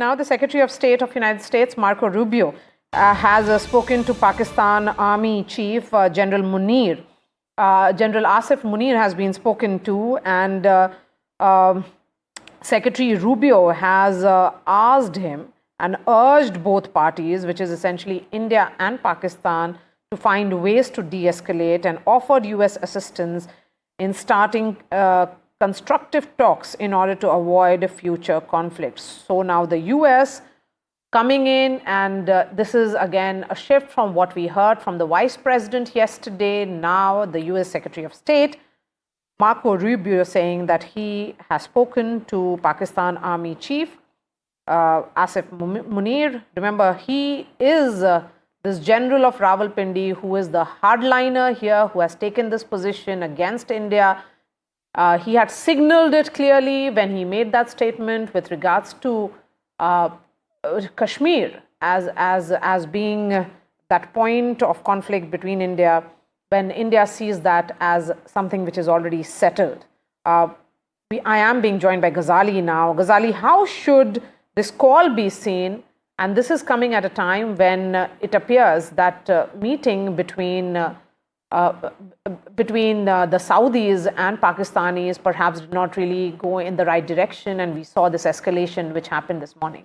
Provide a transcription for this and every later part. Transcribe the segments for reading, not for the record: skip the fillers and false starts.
Now, the Secretary of State of the United States, Marco Rubio, has spoken to Pakistan Army Chief General Munir. General Munir has been spoken to, and Secretary Rubio has asked him and urged both parties, which is essentially India and Pakistan, to find ways to de-escalate and offered US assistance in starting constructive talks in order to avoid future conflicts. So now the US coming in, and this is again a shift from what we heard from the Vice President yesterday. Now the US Secretary of State, Marco Rubio, saying that he has spoken to Pakistan Army Chief Asim Munir. Remember, he is this general of Rawalpindi who is the hardliner here, who has taken this position against India. He had signaled it clearly when he made that statement with regards to Kashmir as being that point of conflict between India, when India sees that as something which is already settled. I am being joined by Ghazali now. Ghazali, how should this call be seen? And this is coming at a time when it appears that meeting between the Saudis and Pakistanis perhaps did not really go in the right direction, and we saw this escalation which happened this morning.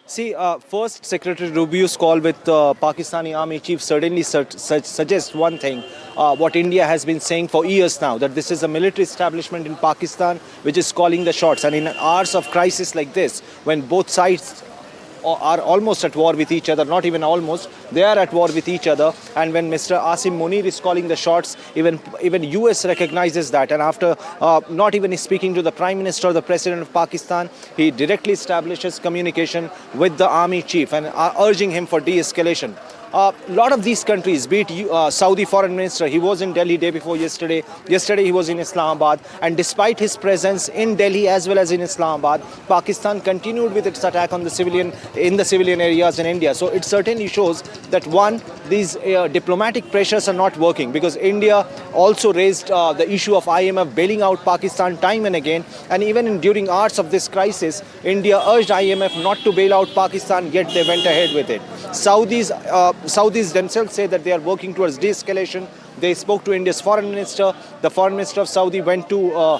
See, first, Secretary Rubio's call with Pakistani Army Chief certainly suggests one thing, what India has been saying for years now, that this is a military establishment in Pakistan which is calling the shots. And in hours of crisis like this, when both sides are almost at war with each other, not even almost, they are at war with each other. And when Mr. Asim Munir is calling the shots, even US recognizes that. And after not even speaking to the Prime Minister or the President of Pakistan, he directly establishes communication with the Army Chief and urging him for de-escalation. A lot of these countries, be it Saudi Foreign Minister, he was in Delhi day before yesterday. Yesterday he was in Islamabad, and despite his presence in Delhi as well as in Islamabad, Pakistan continued with its attack on the civilian areas in India. So it certainly shows that one, these diplomatic pressures are not working, because India also raised the issue of IMF bailing out Pakistan time and again, and even during hours of this crisis, India urged IMF not to bail out Pakistan, yet they went ahead with it. Saudis themselves say that they are working towards de-escalation. They spoke to India's foreign minister. The foreign minister of Saudi went to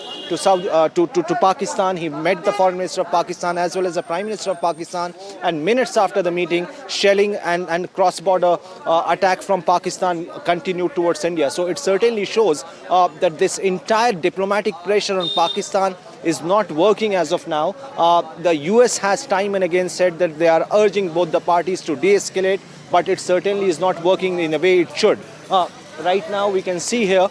Pakistan. He met the foreign minister of Pakistan as well as the prime minister of Pakistan. And minutes after the meeting, shelling and cross-border attack from Pakistan continued towards India. So it certainly shows that this entire diplomatic pressure on Pakistan is not working as of now. The US has time and again said that they are urging both the parties to de-escalate, but it certainly is not working in a way it should. Right now we can see here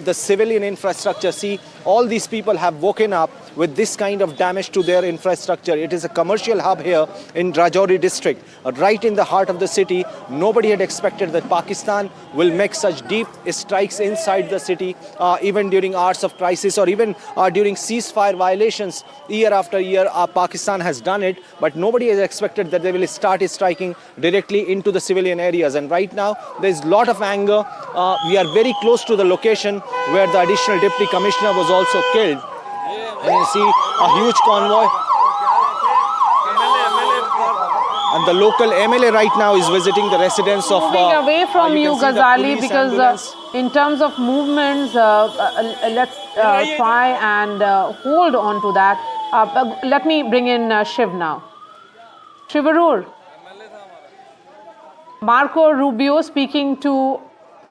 the civilian infrastructure. See, all these people have woken up with this kind of damage to their infrastructure. It is a commercial hub here in Rajouri district, right in the heart of the city. Nobody had expected that Pakistan will make such deep strikes inside the city, even during hours of crisis or even during ceasefire violations. Year after year, Pakistan has done it, but nobody has expected that they will start striking directly into the civilian areas. And right now, there is a lot of anger. We are very close to the location where the additional deputy commissioner was also killed. And you see a huge convoy. And the local MLA right now is visiting the residents of... Moving away from you, Ghazali, because in terms of movements, let's try and hold on to that. Let me bring in Shiv now. Shivarur, Marco Rubio speaking to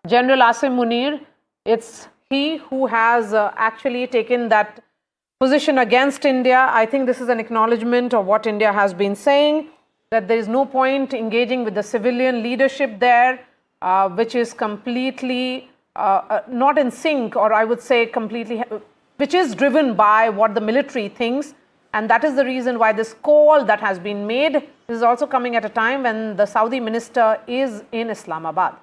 General Asim Munir. It's he who has actually taken that position against India. I think this is an acknowledgement of what India has been saying, that there is no point engaging with the civilian leadership there, which is completely not in sync, or I would say completely, which is driven by what the military thinks. And that is the reason why this call that has been made is also coming at a time when the Saudi minister is in Islamabad.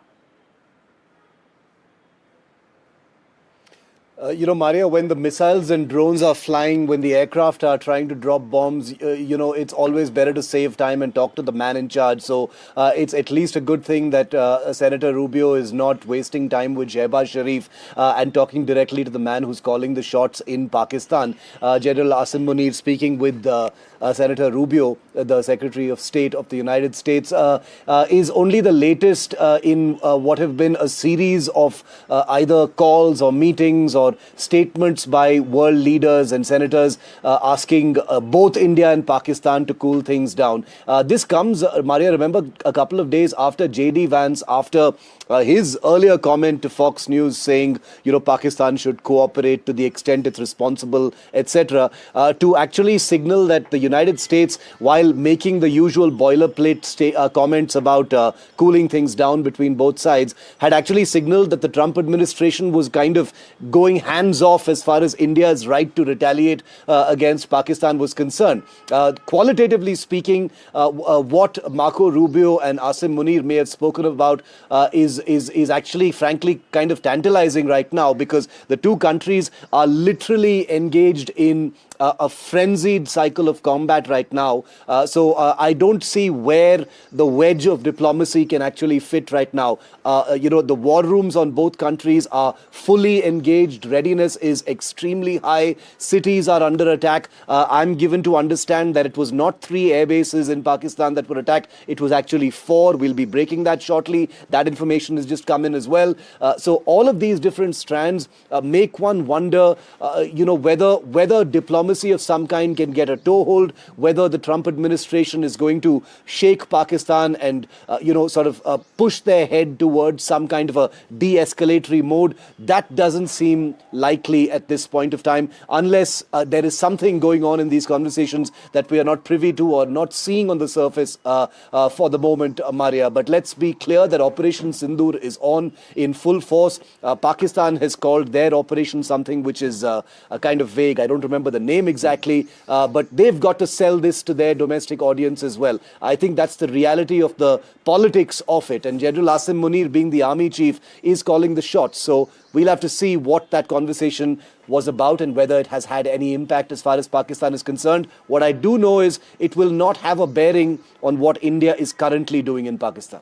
Maria, when the missiles and drones are flying, when the aircraft are trying to drop bombs, it's always better to save time and talk to the man in charge. So it's at least a good thing that Senator Rubio is not wasting time with Shehbaz Sharif and talking directly to the man who's calling the shots in Pakistan. General Asim Munir speaking with Senator Rubio, the Secretary of State of the United States, is only the latest in what have been a series of either calls or meetings or statements by world leaders and senators asking both India and Pakistan to cool things down. This comes, Maria, remember, a couple of days after J.D. Vance, after his earlier comment to Fox News saying, Pakistan should cooperate to the extent it's responsible, etc., to actually signal that the United States, while making the usual boilerplate comments about cooling things down between both sides, had actually signaled that the Trump administration was kind of going hands-off as far as India's right to retaliate against Pakistan was concerned. Qualitatively speaking, what Marco Rubio and Asim Munir may have spoken about is actually, frankly, kind of tantalizing right now, because the two countries are literally engaged in a frenzied cycle of combat right now. So I don't see where the wedge of diplomacy can actually fit right now. The war rooms on both countries are fully engaged. Readiness is extremely high. Cities are under attack. I'm given to understand that it was not 3 air bases in Pakistan that were attacked. It was actually 4. We'll be breaking that shortly. That information has just come in as well. So all of these different strands make one wonder, whether diplomacy of some kind can get a toehold, whether the Trump administration is going to shake Pakistan and, push their head towards some kind of a de-escalatory mode. That doesn't seem likely at this point of time, unless there is something going on in these conversations that we are not privy to or not seeing on the surface for the moment, Maria. But let's be clear that Operation Sindoor is on in full force. Pakistan has called their operation something which is a kind of vague. I don't remember the name exactly, but they've got to sell this to their domestic audience as well. I think that's the reality of the politics of it. And General Asim Munir, being the army chief, is calling the shots. So we'll have to see what that conversation was about and whether it has had any impact as far as Pakistan is concerned. What I do know is it will not have a bearing on what India is currently doing in Pakistan.